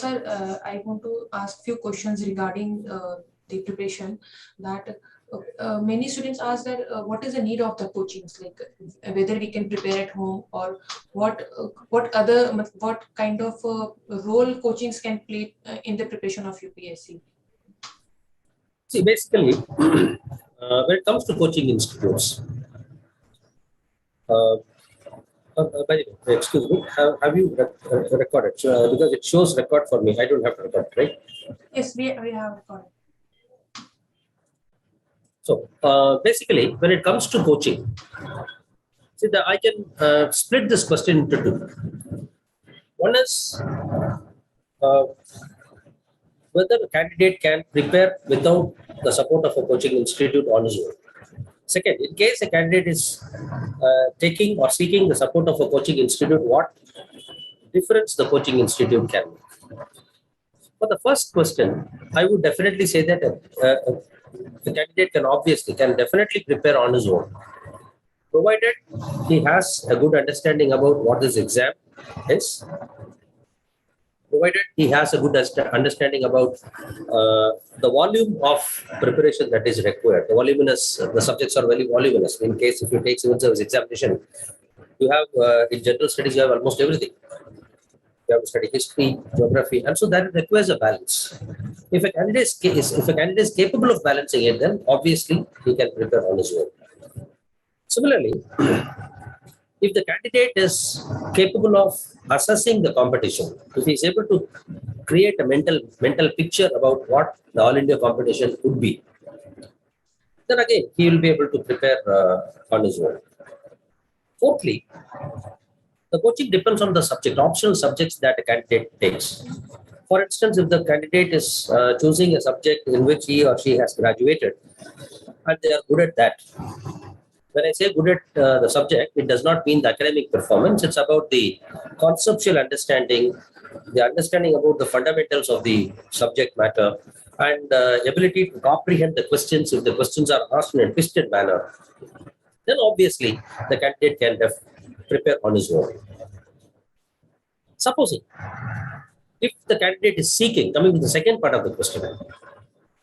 sir, I want to ask few questions regarding the preparation. That many students ask that what is the need of the coachings, like whether we can prepare at home, or what kind of role coachings can play in the preparation of UPSC. See, basically, when it comes to coaching institutes, by the way, excuse me, have you recorded? Because it shows record for me. I don't have to record, right? Yes, we have recorded. So basically, when it comes to coaching, see that I can split this question into two. One is whether the candidate can prepare without the support of a coaching institute on his own. Second, in case a candidate is taking or seeking the support of a coaching institute, what difference the coaching institute can make? For the first question, I would definitely say that the candidate can definitely prepare on his own, provided he has a good understanding about what his exam is, provided he has a good understanding about the volume of preparation that is required. The subjects are very voluminous. In case if you take civil service examination, you have in general studies, you have almost everything. You have to study history, geography, and so that requires a balance. If a candidate is capable of balancing it, then obviously he can prepare on his own. Similarly, if the candidate is capable of assessing the competition, if he is able to create a mental picture about what the All India competition would be, then again he will be able to prepare on his own. Fourthly, the coaching depends on the optional subjects that a candidate takes. For instance, if the candidate is choosing a subject in which he or she has graduated and they are good at that, when I say good at the subject, it does not mean the academic performance. It's about the conceptual understanding, the understanding about the fundamentals of the subject matter, and ability to comprehend the questions if the questions are asked in a twisted manner. Then obviously the candidate can prepare on his own. Supposing if the candidate is seeking, coming to the second part of the question,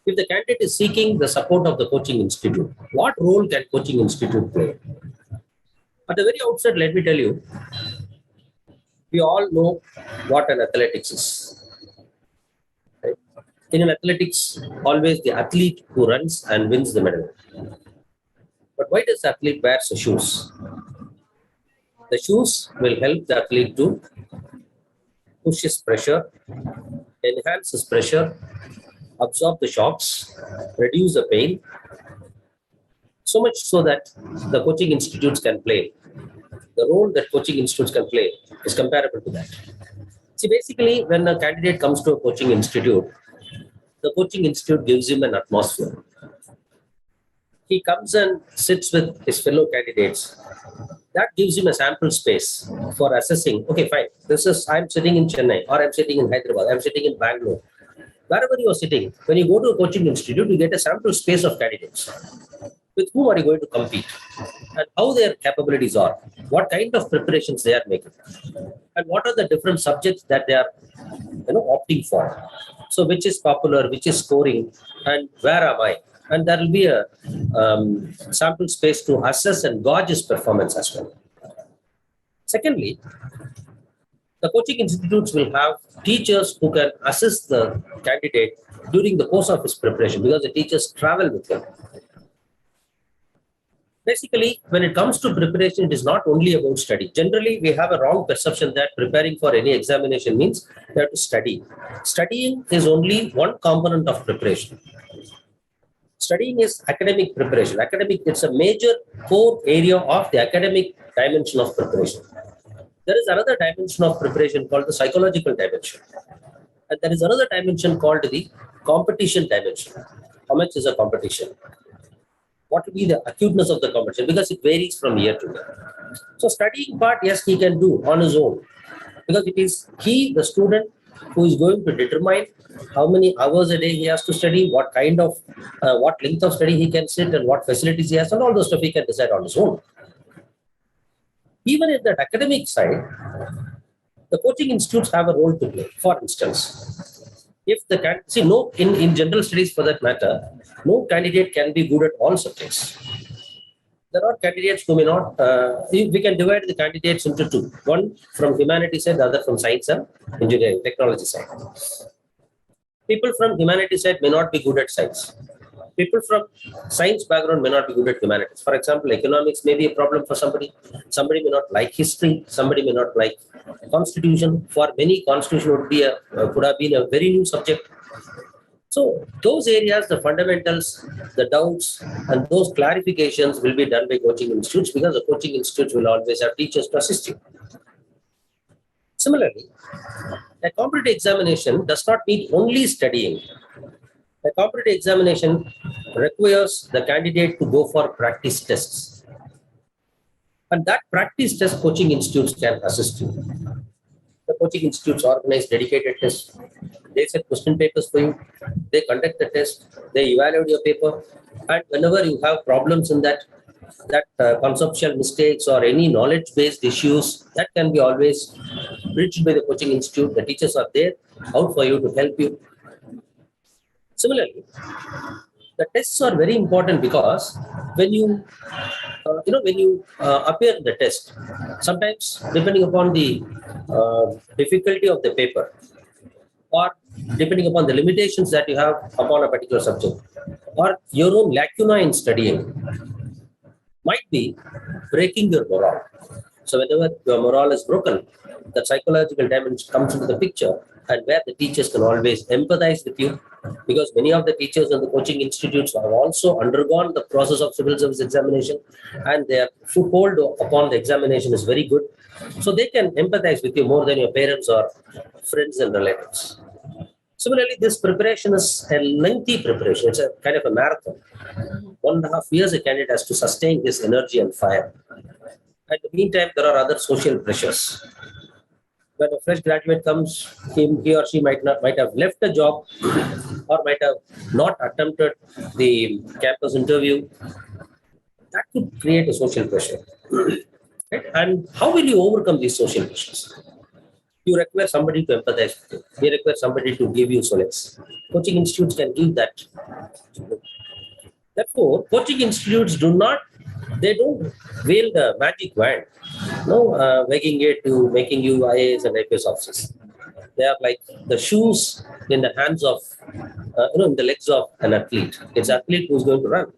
if the candidate is seeking the support of the coaching institute, what role can coaching institute play? At the very outset, let me tell you, we all know what an athletics is. Right? In an athletics, always the athlete who runs and wins the medal. But why does the athlete wear the shoes? The shoes will help the athlete to push his pressure, enhance his pressure, absorb the shocks, reduce the pain, so much so that the coaching institutes can play. The role that coaching institutes can play is comparable to that. See, basically, when a candidate comes to a coaching institute, the coaching institute gives him an atmosphere. He comes and sits with his fellow candidates. That gives him a sample space for assessing, okay, fine, I'm sitting in Chennai, or I'm sitting in Hyderabad, I'm sitting in Bangalore. Wherever you are sitting, when you go to a coaching institute, you get a sample space of candidates. With whom are you going to compete? And how their capabilities are, what kind of preparations they are making, and what are the different subjects that they are opting for. So which is popular, which is scoring, and where am I? And there will be a sample space to assess and gauge his performance as well. Secondly, the coaching institutes will have teachers who can assist the candidate during the course of his preparation, because the teachers travel with him. Basically, when it comes to preparation, it is not only about study. Generally, we have a wrong perception that preparing for any examination means you have to study. Studying is only one component of preparation. Studying is academic preparation. It's a major core area of the academic dimension of preparation. There is another dimension of preparation called the psychological dimension. And there is another dimension called the competition dimension. How much is a competition? What will be the acuteness of the competition? Because it varies from year to year. So studying part, yes, he can do on his own. Because it is he, the student, who is going to determine how many hours a day he has to study, what kind of, what length of study he can sit, and what facilities he has, and all those stuff he can decide on his own. Even in that academic side, The coaching institutes have a role to play. For instance, if the see no in general studies for that matter, no candidate can be good at all subjects. There are candidates who may not. We can divide the candidates into two: one from humanities side, the other from science and engineering, technology side. People from humanities side may not be good at science. People from science background may not be good at humanities. For example, economics may be a problem for somebody. Somebody may not like history. Somebody may not like constitution. For many, constitution would be could have been a very new subject. So those areas, the fundamentals, the doubts, and those clarifications will be done by coaching institutes, because the coaching institutes will always have teachers to assist you. Similarly, a competitive examination does not mean only studying. A competitive examination requires the candidate to go for practice tests. And that practice test coaching institutes can assist you. The coaching institutes organize dedicated tests. They set question papers for you. They conduct the test. They evaluate your paper. And whenever you have problems in that conceptual mistakes or any knowledge-based issues, that can be always bridged by the coaching institute. The teachers are there out for you to help you. Similarly, the tests are very important, because when you appear in the test, sometimes depending upon the difficulty of the paper, or depending upon the limitations that you have upon a particular subject, or your own lacuna in studying, might be breaking your morale. So whenever your morale is broken, the psychological dimension comes into the picture, and where the teachers can always empathize with you, because many of the teachers in the coaching institutes have also undergone the process of civil service examination, and their foothold upon the examination is very good. So they can empathize with you more than your parents or friends and relatives. Similarly, this preparation is a lengthy preparation. It's a kind of a marathon. 1.5 years a candidate has to sustain this energy and fire. At the meantime, there are other social pressures. When a fresh graduate comes, he or she might have left a job, or might have not attempted the campus interview. That could create a social pressure. Right? And how will you overcome these social pressures? You require somebody to empathize with you. You require somebody to give you solace. Coaching institutes can give that. Therefore, coaching institutes don't wield a magic wand, making it to making you IAS and IPS officers. They are like the shoes in the hands of, in the legs of an athlete. It's an athlete who's going to run.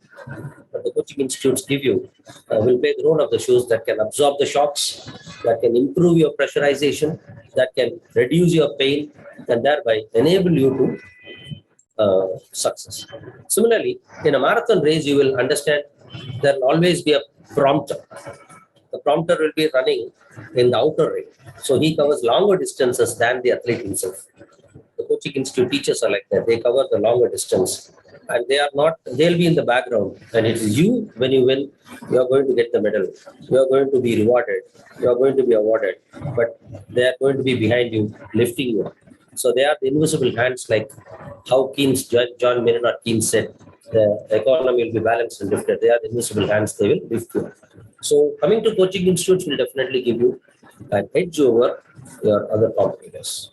But the coaching institutes will play the role of the shoes that can absorb the shocks, that can improve your pressurization, that can reduce your pain, and thereby enable you to success. Similarly, in a marathon race, you will understand there will always be a prompter. The prompter will be running in the outer ring. So he covers longer distances than the athlete himself. The coaching institute teachers are like that. They cover the longer distance. And they'll be in the background. And it is you, when you win, you are going to get the medal. You are going to be rewarded. You are going to be awarded. But they are going to be behind you, lifting you up. So they are the invisible hands, like how John Maynard Keynes said, the economy will be balanced and lifted. They are the invisible hands, they will lift you. So coming to coaching institutes will definitely give you an edge over your other competitors.